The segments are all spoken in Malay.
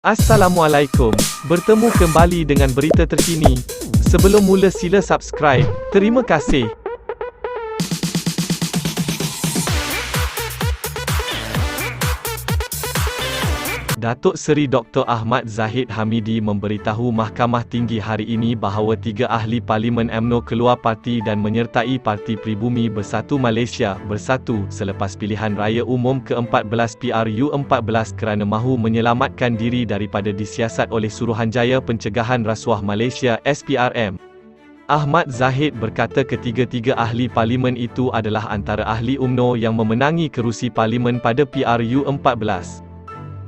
Assalamualaikum, bertemu kembali dengan berita terkini. Sebelum mula sila subscribe, terima kasih. Datuk Seri Dr. Ahmad Zahid Hamidi memberitahu Mahkamah Tinggi hari ini bahawa 3 ahli Parlimen UMNO keluar parti dan menyertai Parti Pribumi Bersatu Malaysia Bersatu selepas pilihan raya umum ke-14 PRU14 kerana mahu menyelamatkan diri daripada disiasat oleh Suruhanjaya Pencegahan Rasuah Malaysia SPRM. Ahmad Zahid berkata ketiga-tiga ahli parlimen itu adalah antara ahli UMNO yang memenangi kerusi parlimen pada PRU14.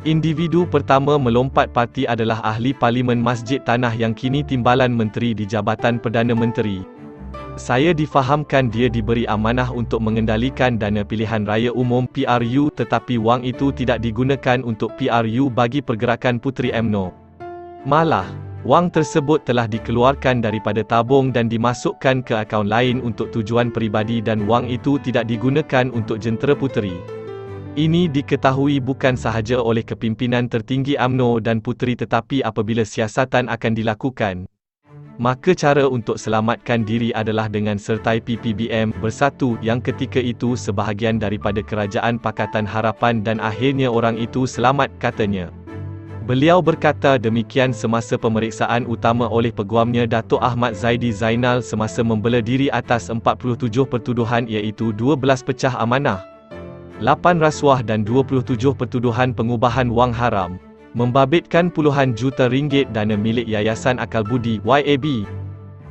Individu pertama melompat parti adalah ahli Parlimen Masjid Tanah yang kini Timbalan Menteri di Jabatan Perdana Menteri. Saya difahamkan dia diberi amanah untuk mengendalikan dana pilihan raya umum PRU tetapi wang itu tidak digunakan untuk PRU bagi pergerakan Puteri UMNO. Malah, wang tersebut telah dikeluarkan daripada tabung dan dimasukkan ke akaun lain untuk tujuan peribadi dan wang itu tidak digunakan untuk jentera puteri. Ini diketahui bukan sahaja oleh kepimpinan tertinggi UMNO dan Puteri tetapi apabila siasatan akan dilakukan, maka cara untuk selamatkan diri adalah dengan sertai PPBM Bersatu yang ketika itu sebahagian daripada Kerajaan Pakatan Harapan dan akhirnya orang itu selamat, katanya. Beliau berkata demikian semasa pemeriksaan utama oleh peguamnya Datuk Ahmad Zaidi Zainal semasa membela diri atas 47 pertuduhan iaitu 12 pecah amanah, 8 rasuah dan 27 pertuduhan pengubahan wang haram, membabitkan puluhan juta ringgit dana milik Yayasan Akal Budi YAB.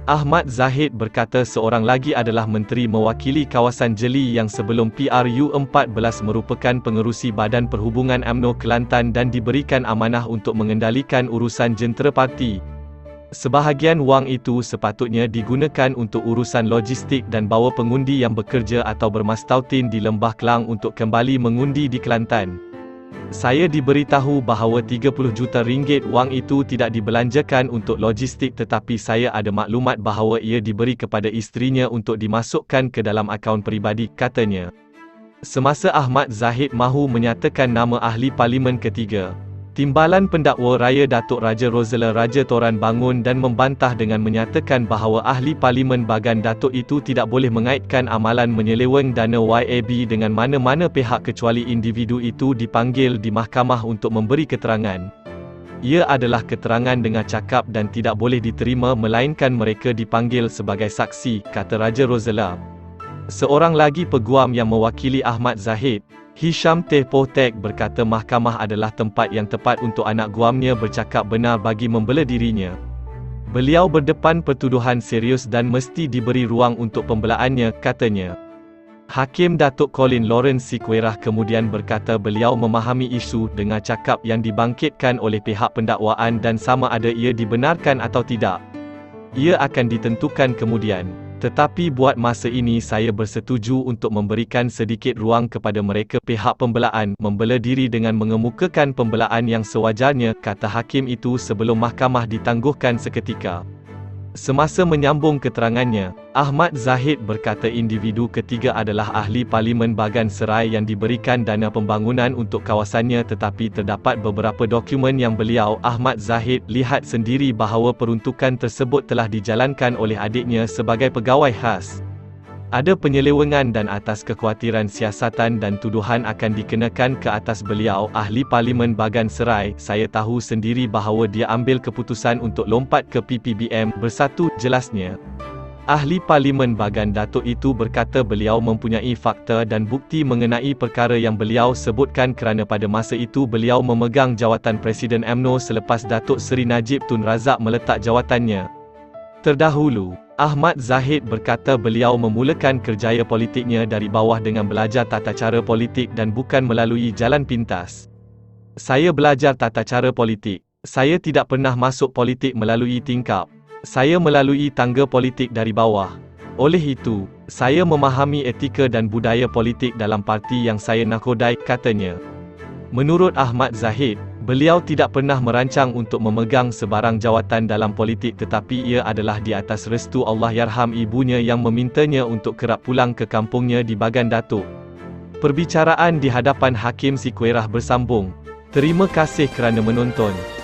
Ahmad Zahid berkata seorang lagi adalah menteri mewakili kawasan Jeli yang sebelum PRU14 merupakan pengerusi Badan Perhubungan UMNO Kelantan dan diberikan amanah untuk mengendalikan urusan jentera parti. Sebahagian wang itu sepatutnya digunakan untuk urusan logistik dan bawa pengundi yang bekerja atau bermastautin di Lembah Kelang untuk kembali mengundi di Kelantan. Saya diberitahu bahawa 30 juta ringgit wang itu tidak dibelanjakan untuk logistik tetapi saya ada maklumat bahawa ia diberi kepada isterinya untuk dimasukkan ke dalam akaun peribadi, katanya. Semasa Ahmad Zahid mahu menyatakan nama ahli parlimen ketiga, Timbalan Pendakwa Raya Datuk Raja Rosela Raja Toran bangun dan membantah dengan menyatakan bahawa ahli Parlimen Bagan Datuk itu tidak boleh mengaitkan amalan menyeleweng dana YAB dengan mana-mana pihak kecuali individu itu dipanggil di mahkamah untuk memberi keterangan. Ia adalah keterangan dengar cakap dan tidak boleh diterima melainkan mereka dipanggil sebagai saksi, kata Raja Rosela. Seorang lagi peguam yang mewakili Ahmad Zahid, Hisham Tehpoh Tek, berkata mahkamah adalah tempat yang tepat untuk anak guamnya bercakap benar bagi membela dirinya. Beliau berdepan pertuduhan serius dan mesti diberi ruang untuk pembelaannya, katanya. Hakim Datuk Colin Lawrence Sikwerah kemudian berkata beliau memahami isu dengar cakap yang dibangkitkan oleh pihak pendakwaan dan sama ada ia dibenarkan atau tidak, ia akan ditentukan kemudian. Tetapi buat masa ini saya bersetuju untuk memberikan sedikit ruang kepada mereka pihak pembelaan membela diri dengan mengemukakan pembelaan yang sewajarnya, kata hakim itu sebelum mahkamah ditangguhkan seketika. Semasa menyambung keterangannya, Ahmad Zahid berkata individu ketiga adalah ahli Parlimen Bagan Serai yang diberikan dana pembangunan untuk kawasannya tetapi terdapat beberapa dokumen yang beliau, Ahmad Zahid, lihat sendiri bahawa peruntukan tersebut telah dijalankan oleh adiknya sebagai pegawai khas. Ada penyelewengan dan atas kekhawatiran siasatan dan tuduhan akan dikenakan ke atas beliau, ahli Parlimen Bagan Serai, saya tahu sendiri bahawa dia ambil keputusan untuk lompat ke PPBM Bersatu, jelasnya. Ahli Parlimen Bagan Datuk itu berkata beliau mempunyai fakta dan bukti mengenai perkara yang beliau sebutkan kerana pada masa itu beliau memegang jawatan Presiden UMNO selepas Datuk Seri Najib Tun Razak meletak jawatannya. Terdahulu, Ahmad Zahid berkata beliau memulakan kerjaya politiknya dari bawah dengan belajar tata cara politik dan bukan melalui jalan pintas. Saya belajar tata cara politik. Saya tidak pernah masuk politik melalui tingkap. Saya melalui tangga politik dari bawah. Oleh itu, saya memahami etika dan budaya politik dalam parti yang saya nakodai, katanya. Menurut Ahmad Zahid, beliau tidak pernah merancang untuk memegang sebarang jawatan dalam politik tetapi ia adalah di atas restu Allahyarham ibunya yang memintanya untuk kerap pulang ke kampungnya di Bagan Datuk. Perbicaraan di hadapan Hakim Sikwerah bersambung. Terima kasih kerana menonton.